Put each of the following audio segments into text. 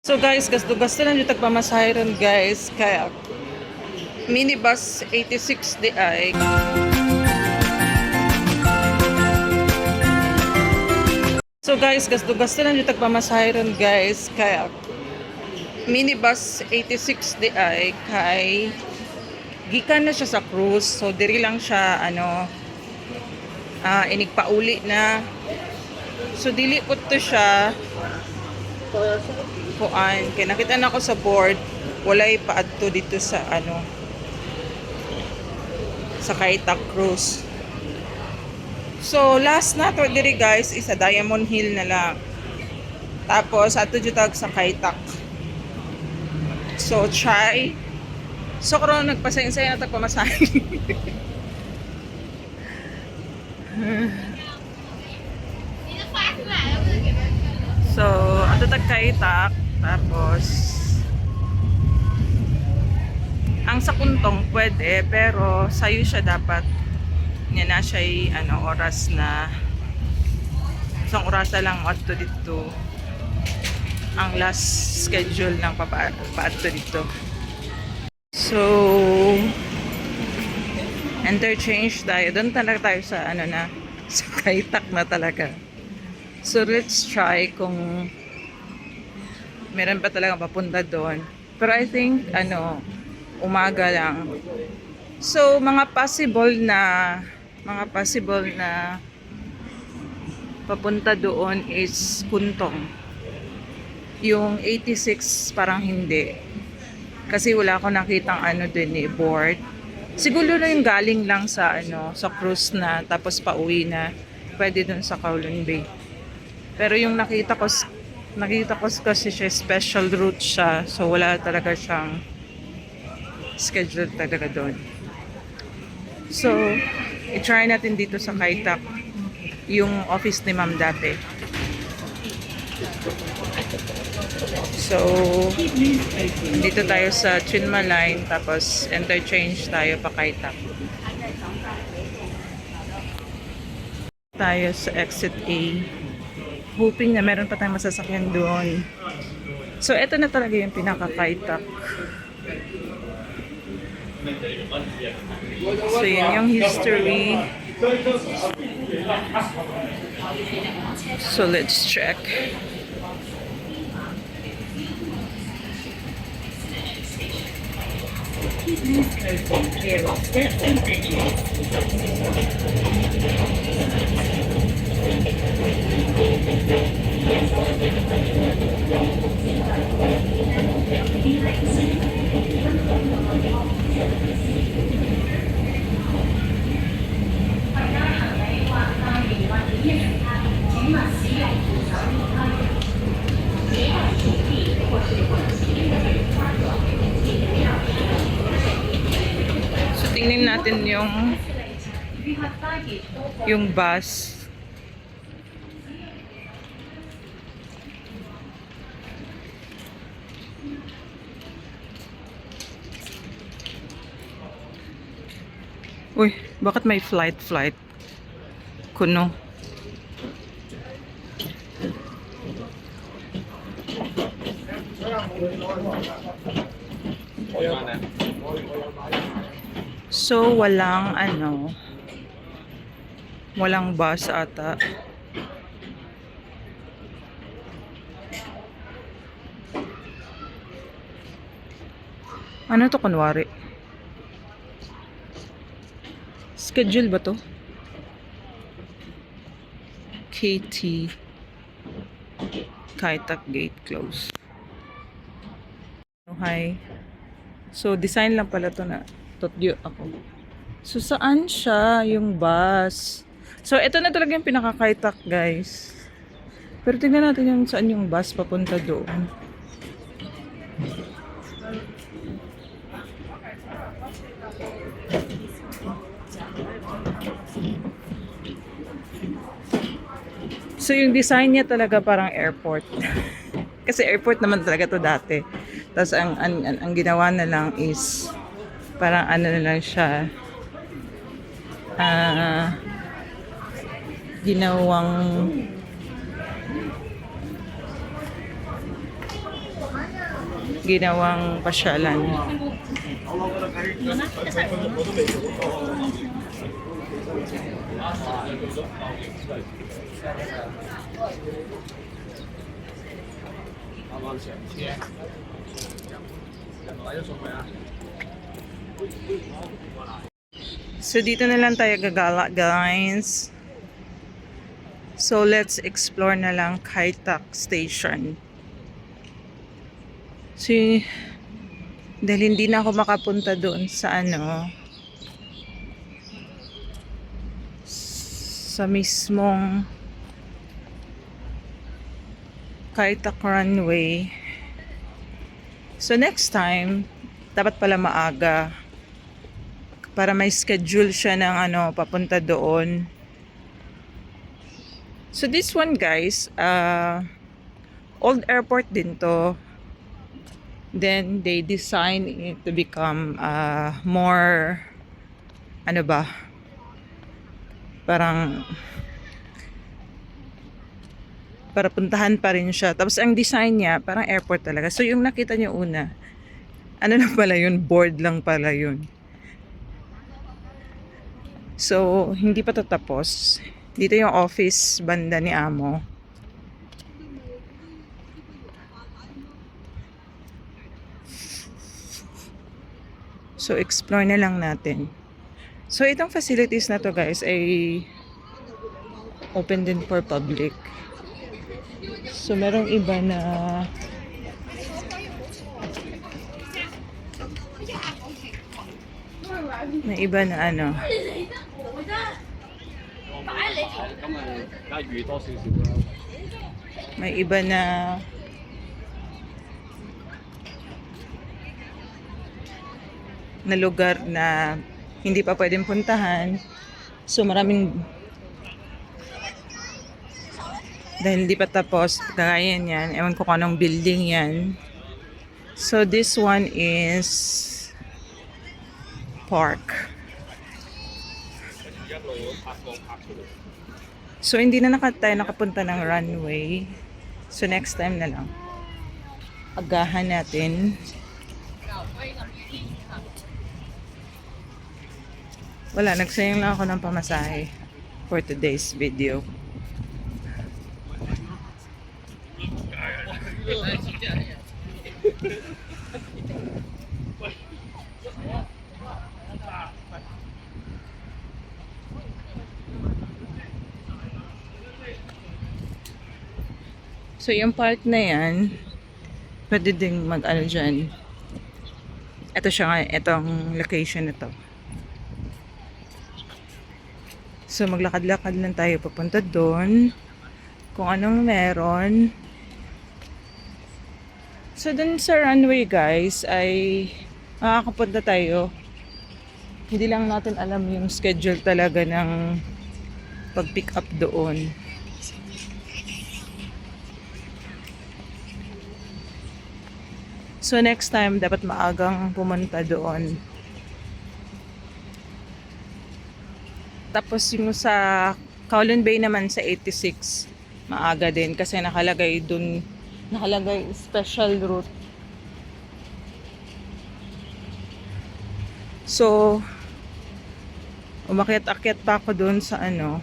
So guys, gasto-gasto lang yung tagpamasahe guys. Kaya minibus 86 di ay. So guys, gasto-gasto lang yung tagpamasahe guys. Kaya minibus 86 di ay kay gikan na siya sa cruise. So diri lang siya inigpauli na. So dili ko to siya kuan kay nakita na ako sa board walay paadto dito sa sa Kaitak Cruise. So last na to diri guys is sa Diamond Hill na lang, tapos ato jutag sa Kaitak. So try so karon nagpasayang-sayang na pamasahe. So ato tag Kaitak, tapos ang sa Kuntong pwede pero sayo siya dapat niya na siya oras na isang orasa lang ato dito ang last schedule ng paadto dito. So interchange tayo doon talaga tayo sa sa Kaitak na talaga. So let's try kung meron pa talaga papunta doon. Pero I think umaga lang. So mga possible na papunta doon is Kuntong. Yung 86 parang hindi. Kasi wala akong nakitang din board. Siguro na yung galing lang sa sa cruise na tapos pauwi na. Pwede doon sa Kowloon Bay. Pero yung nakita ko kasi siya special route siya, so wala talaga siyang schedule talaga doon. So i-try natin dito sa Kaitak yung office ni Ma'am dati. So dito tayo sa Chinma Line, tapos interchange tayo pa Kaitak. Tayo sa exit A, hoping na meron pa tayong masasakyan doon. So ito na talaga yung pinaka-Kaitak. So yun yung history. So let's check. So tingnan natin yung bus. Uy, bakit may flight? Kuno. So walang walang bus ata. Ano to kunwari? Schedule ba to? KT Kaitak gate close. Hi. So design lang pala to na totyo ako. So saan siya yung bus? So ito na talaga yung pinaka-Kaitak guys. Pero tingnan natin yung saan yung bus papunta doon. So yung design niya talaga parang airport. Kasi airport naman talaga to dati. Tapos ang ginawa na lang is parang na lang siya ginawang ginawang pasyalan. So dito na lang tayo gagala, guys. So let's explore na lang Kai Tak Station. So dahil hindi na ako makapunta doon sa ano, sa mismong Kai Tak runway. So next time, dapat pala maaga para may schedule siya ng ano, papunta doon. So this one, guys, old airport din to. Then they design it to become more, ano ba, parang para puntahan pa rin siya. Tapos ang design niya parang airport talaga. So yung nakita niyo una, ano lang pala yun, board lang pala yun. So hindi pa tatapos. Dito yung office banda ni Amo. So explore na lang natin. So itong facilities na to, guys, ay open din for public. So merong iba na ano, may iba na lugar na hindi pa pwedeng puntahan. So maraming, dahil hindi pa tapos, kagaya yan, ewan ko kung anong building yan. So this one is park. So hindi na tayo nakapunta ng runway. So next time na lang, agahan natin. Wala, nagsayang lang ako ng pamasahe for today's video. So yung park na yan, pwede ding mag-ano dyan. Ito siya nga, itong location na to. So maglakad-lakad lang tayo papunta doon. Kung anong meron. So dun sa runway, guys, ay makakapunta tayo. Hindi lang natin alam yung schedule talaga ng pag-pick up doon. So next time, dapat maagang pumunta doon. Tapos yung sa Kowloon Bay naman sa 86, maaga din kasi nakalagay dun, nakalagay special route. So umakyat-akyat pa ako dun sa ano,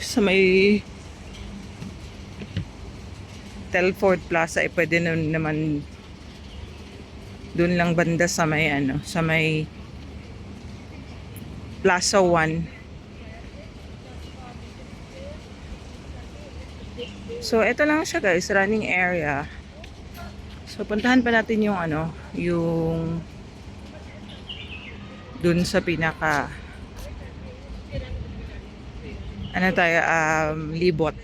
sa may Telford Plaza, pwede naman dun lang banda sa may ano, sa may Plaza 1. So ito lang siya, guys, running area. So puntahan pa natin yung ano, yung dun sa pinaka ano tayo, libot.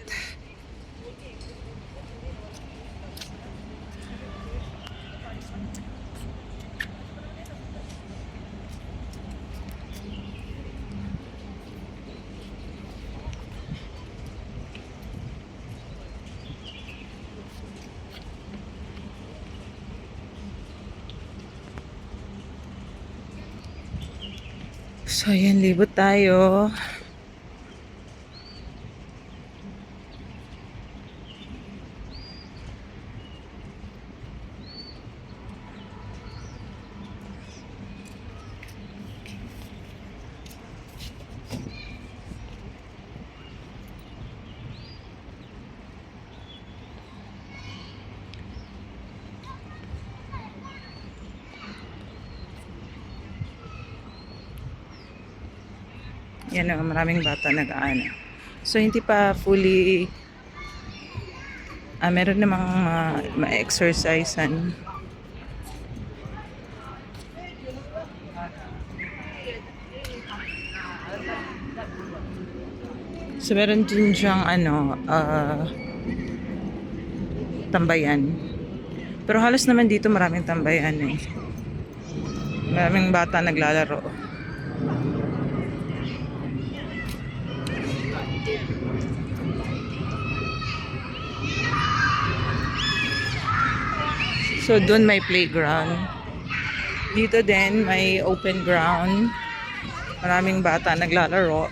So, ayan, libot tayo. Yan ang maraming bata nag-aano. So, hindi pa fully, meron namang ma-exercisean. So, meron din siyang tambayan. Pero halos naman dito maraming tambayan eh. Maraming bata naglalaro. So, doon may playground. Dito din may open ground. Maraming bata naglalaro.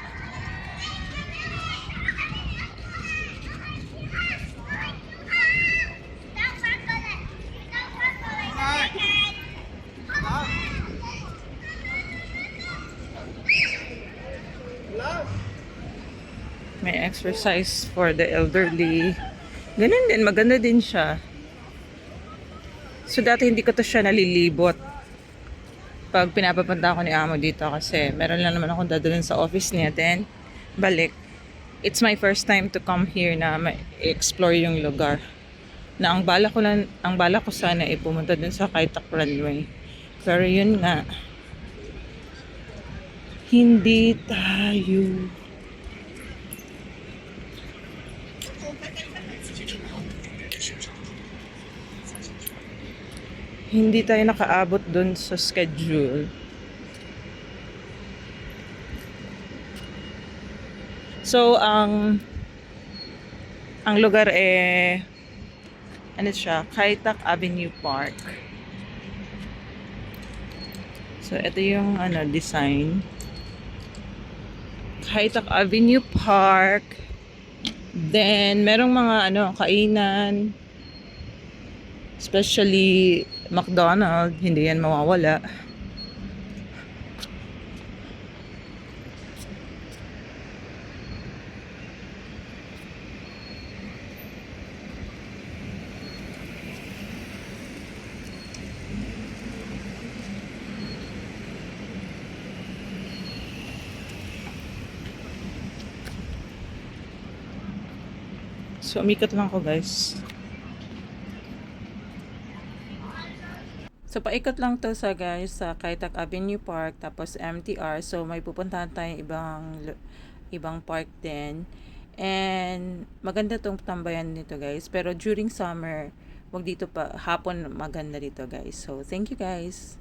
May exercise for the elderly. Ganun din, maganda din siya. So dati hindi ko to siya nalilibot pag pinapapunta ako ni Amo dito kasi meron lang naman akong dadalhin sa office niya, then balik. It's my first time to come here na ma-explore yung lugar. Na ang bala ko sana ay pumunta dun sa Kaitak Runway. Pero yun nga, hindi tayo. Hindi tayo nakaabot dun sa schedule. So, ang lugar ano siya, Kaitak Avenue Park. So, ito yung design. Kaitak Avenue Park. Then, merong mga kainan. Especially McDonald's, hindi yan mawawala. So, umikot lang ko guys. So, paikot lang to sa Kaitak Avenue Park, tapos MTR. So, may pupuntahan tayong ibang park din. And, maganda tong tambayan nito guys. Pero during summer, wag dito pa, hapon maganda dito guys. So, thank you guys.